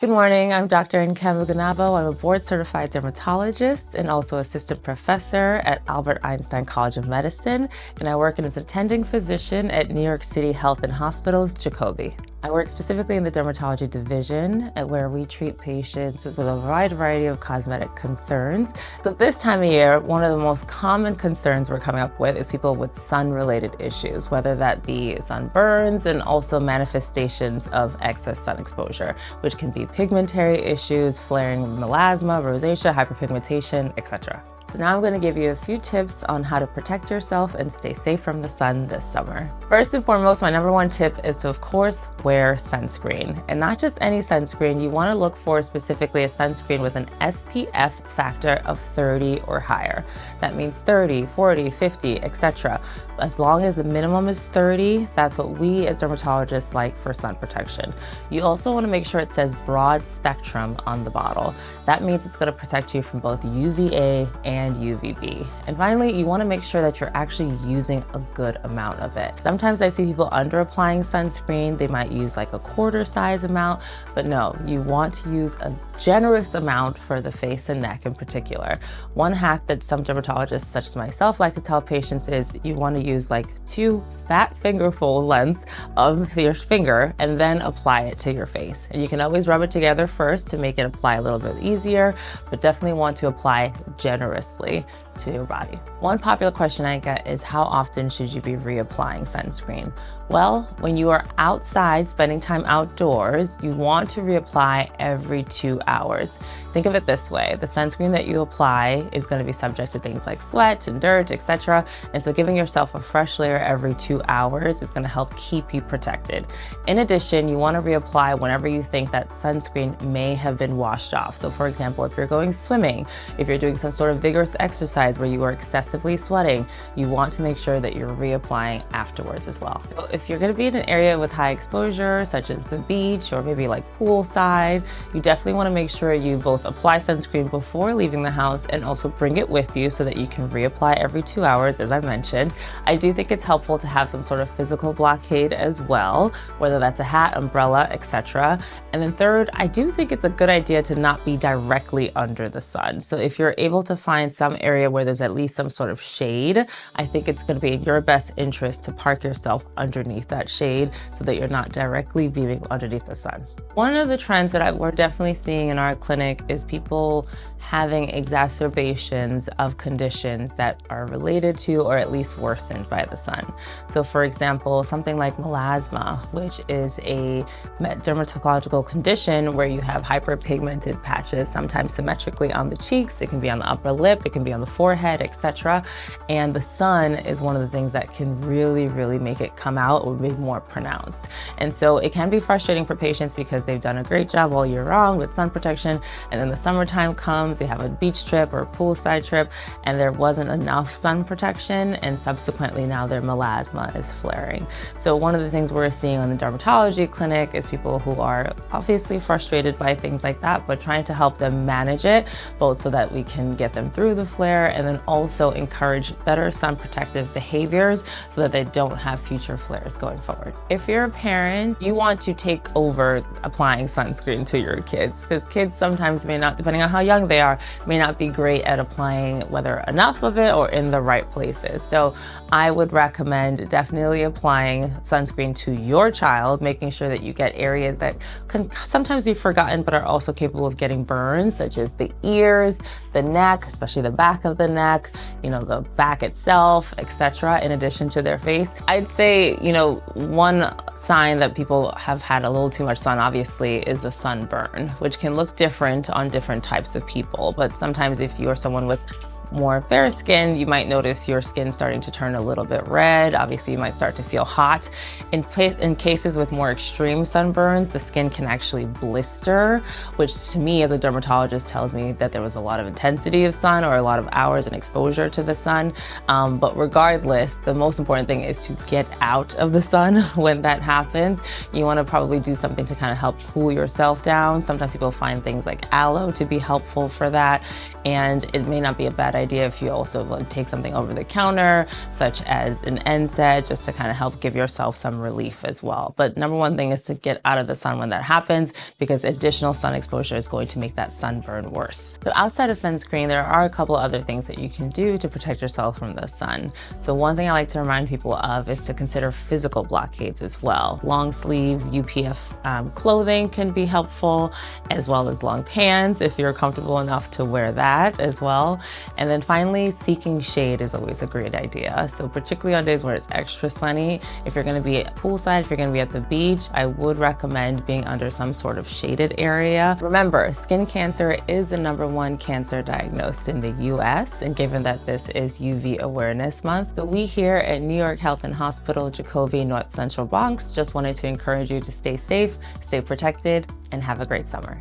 Good morning, I'm Dr. Ugonabo. I'm a board-certified dermatologist and also assistant professor at Albert Einstein College of Medicine, and I work as an attending physician at New York City Health and Hospitals, Jacobi. I work specifically in the dermatology division where we treat patients with a wide variety of cosmetic concerns. So this time of year, one of the most common concerns we're coming up with is people with sun-related issues, whether that be sunburns and also manifestations of excess sun exposure, which can be pigmentary issues, flaring melasma, rosacea, hyperpigmentation, etc. So now I'm going to give you a few tips on how to protect yourself and stay safe from the sun this summer. First and foremost, my number one tip is to, of course, wear sunscreen. And not just any sunscreen, you want to look for specifically a sunscreen with an SPF factor of 30 or higher. That means 30, 40, 50, etc. As long as the minimum is 30, that's what we as dermatologists like for sun protection. You also want to make sure it says broad spectrum on the bottle. That means it's going to protect you from both UVA and UVB. And finally, you want to make sure that you're actually using a good amount of it. Sometimes I see people under applying sunscreen. They might use like a quarter size amount, but no, you want to use a generous amount for the face and neck in particular. One hack that some dermatologists such as myself like to tell patients is you want to use like 2 fat fingerful lengths of your finger and then apply it to your face. And you can always rub it together first to make it apply a little bit easier, but definitely want to apply generously to your body. One popular question I get is how often should you be reapplying sunscreen? Well, when you are outside spending time outdoors, you want to reapply every 2 hours. Think of it this way, the sunscreen that you apply is going to be subject to things like sweat and dirt, etc. And so giving yourself a fresh layer every 2 hours is going to help keep you protected. In addition, you want to reapply whenever you think that sunscreen may have been washed off. So for example, if you're going swimming, if you're doing some sort of vigorous exercise where you are excessively sweating, you want to make sure that you're reapplying afterwards as well. So if you're going to be in an area with high exposure, such as the beach or maybe like poolside, you definitely want to make sure you both apply sunscreen before leaving the house and also bring it with you so that you can reapply every 2 hours, as I mentioned. I do think it's helpful to have some sort of physical blockade as well, whether that's a hat, umbrella, etc. And then third, I do think it's a good idea to not be directly under the sun. So if you're able to find some area where there's at least some sort of shade, I think it's going to be in your best interest to park yourself underneath that shade so that you're not directly beaming underneath the sun. One of the trends that we're definitely seeing in our clinic is people having exacerbations of conditions that are related to or at least worsened by the sun. So for example, something like melasma, which is a dermatological condition where you have hyperpigmented patches, sometimes symmetrically on the cheeks, it can be on the upper lip, it can be on the forehead, etc. And the sun is one of the things that can really make it come out or be more pronounced. And so it can be frustrating for patients because they've done a great job all year round with sun protection, and then the summertime comes, they have a beach trip or a poolside trip, and there wasn't enough sun protection, and subsequently now their melasma is flaring. So one of the things we're seeing on the dermatology clinic is people who are obviously frustrated by things like that, but trying to help them manage it, both so that we can get them through the flare and then also encourage better sun protective behaviors so that they don't have future flares going forward. If you're a parent, you want to take over applying sunscreen to your kids, because kids sometimes may not, depending on how young they are, may not be great at applying whether enough of it or in the right places. So I would recommend definitely applying sunscreen to your child, making sure that you get areas that can sometimes be forgotten but are also capable of getting burns, such as the ears, the neck, especially the back of the neck, the back itself, etc., in addition to their face. I'd say, one sign that people have had a little too much sun, obviously, is a sunburn, which can look different on different types of people. But sometimes if you're someone with more fair skin, you might notice your skin starting to turn a little bit red. Obviously, you might start to feel hot. In cases with more extreme sunburns, the skin can actually blister, which to me as a dermatologist tells me that there was a lot of intensity of sun or a lot of hours and exposure to the sun. But regardless, the most important thing is to get out of the sun when that happens. You want to probably do something to kind of help cool yourself down. Sometimes people find things like aloe to be helpful for that, and it may not be a bad idea idea if you also want to take something over the counter, such as an NSAID, just to kind of help give yourself some relief as well. But number one thing is to get out of the sun when that happens, because additional sun exposure is going to make that sunburn worse. So outside of sunscreen, there are a couple other things that you can do to protect yourself from the sun. So one thing I like to remind people of is to consider physical blockades as well. Long sleeve UPF clothing can be helpful, as well as long pants if you're comfortable enough to wear that as well. And then finally, seeking shade is always a great idea. So particularly on days where it's extra sunny, if you're going to be at poolside, if you're going to be at the beach, I would recommend being under some sort of shaded area. Remember, skin cancer is the #1 cancer diagnosed in the US, and given that this is UV Awareness Month, so we here at New York Health and Hospital, Jacobi, North Central Bronx, just wanted to encourage you to stay safe, stay protected, and have a great summer.